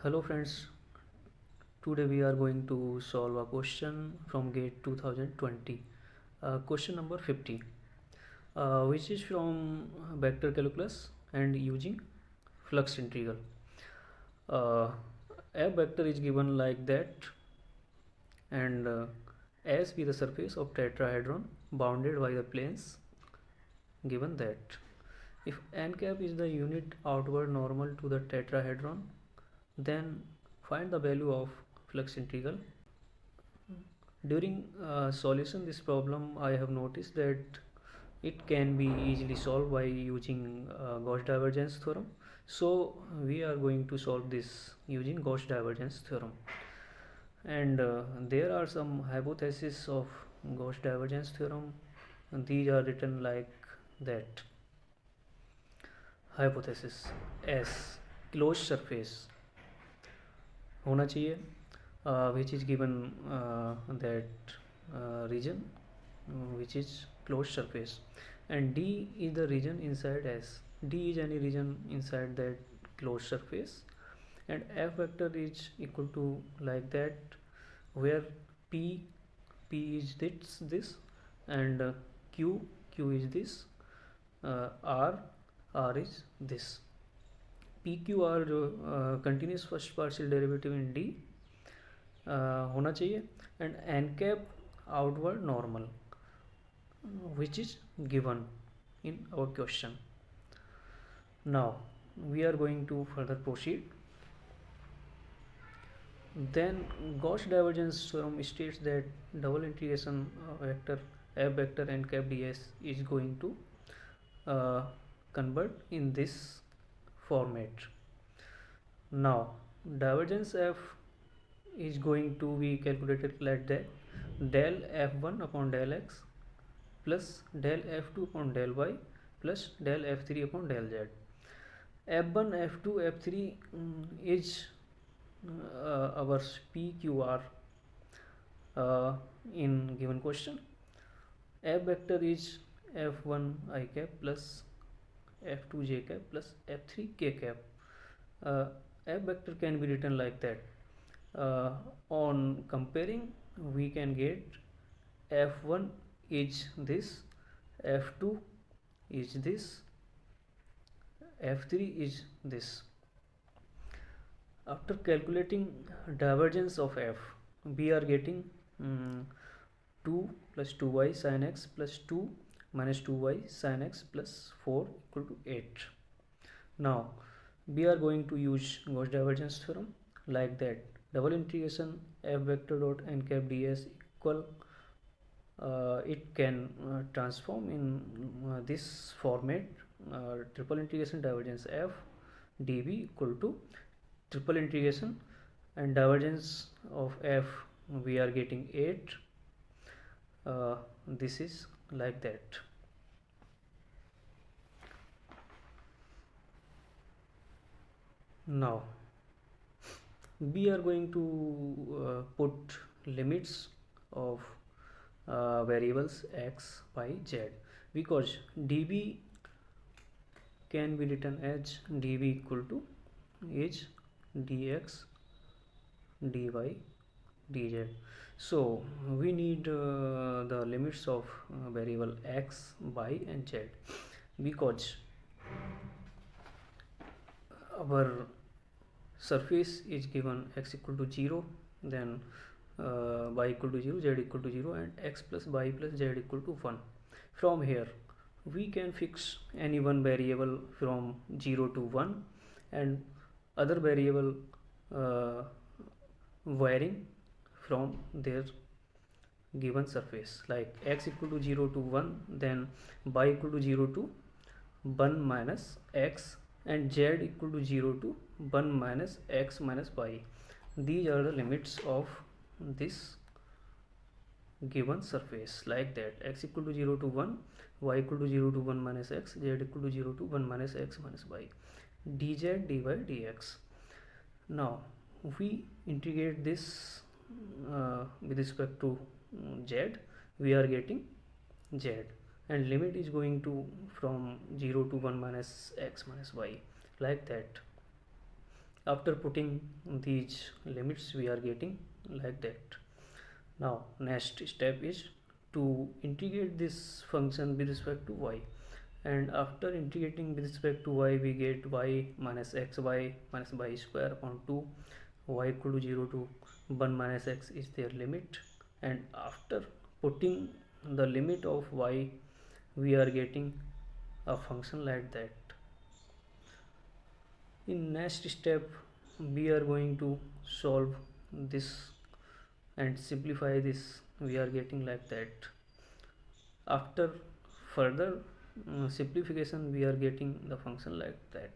Hello friends, today we are going to solve a question from GATE 2020. Question number 50, which is from vector calculus and using flux integral. Uh, a vector is given like that, and S be the surface of tetrahedron bounded by the planes given that. If n cap is the unit outward normal to the tetrahedron, then find the value of flux integral. During solution this problem, I have noticed that it can be easily solved by using Gauss divergence theorem. So we are going to solve this using Gauss divergence theorem. And there are some hypotheses of Gauss divergence theorem, and these are written like that. Hypothesis S, closed surface होना चाहिए, which is given that region which is closed surface, and D is the region inside S. D is any region inside that closed surface, and F vector is equal to like that, where P is this, and Q is this, R is this. PQR जो continuous first partial derivative in D होना चाहिए, and N cap outward normal which is given in our question. Now we are going to further proceed. Then Gauss divergence theorem states that double integration vector f vector n cap ds is going to convert in this format. Now divergence f is going to be calculated like that: del f1 upon del x plus del f2 upon del y plus del f3 upon del z. f1, f2, f3 is our PQR in given question. F vector is f1 I cap plus f2 j cap plus f3 k cap. F vector can be written like that. On comparing, we can get f1 is this, f2 is this, f3 is this. After calculating divergence of f, we are getting 2 plus 2y sin x plus 2 minus 2y sin x plus 4 equal to 8. Now we are going to use Gauss divergence theorem like that: double integration f vector dot n cap ds equal, it can transform in this format, triple integration divergence f dv equal to triple integration, and divergence of f we are getting 8. This is like that. Now we are going to put limits of variables x, y, z, because dv can be written as dv equal to is dx, dy, dz. So we need the limits of variable x, y, and z, because our surface is given x equal to 0, then y equal to 0, z equal to 0, and x plus y plus z equal to 1. From here we can fix any one variable from 0 to 1, and other variable varying from their given surface, like x equal to 0 to 1, then y equal to 0 to 1 minus x, and z equal to 0 to 1 minus x minus y. These are the limits of this given surface, like that: x equal to 0 to 1, y equal to 0 to 1 minus x, z equal to 0 to 1 minus x minus y, dz, dy, dx. Now we integrate this with respect to z, we are getting z, and limit is going to from 0 to 1 minus x minus y, like that. After putting these limits, we are getting like that. Now next step is to integrate this function with respect to y, and after integrating with respect to y, we get y minus xy minus y square upon 2, y equal to 0 to 1 minus x is their limit, and after putting the limit of y, we are getting a function like that. In next step, we are going to solve this and simplify this. We are getting like that. After further simplification, we are getting the function like that.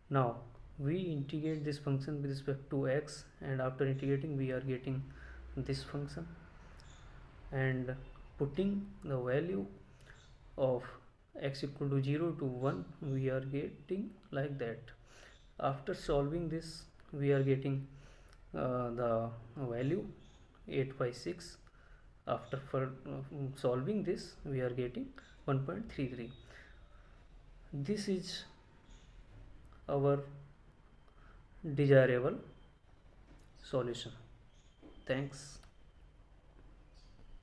Now we integrate this function with respect to x, and after integrating, we are getting this function, and putting the value of x equal to 0 to 1, we are getting like that. After solving this, we are getting the value 8 by 6. After solving this, we are getting 1.33. This is our desirable solution. Thanks.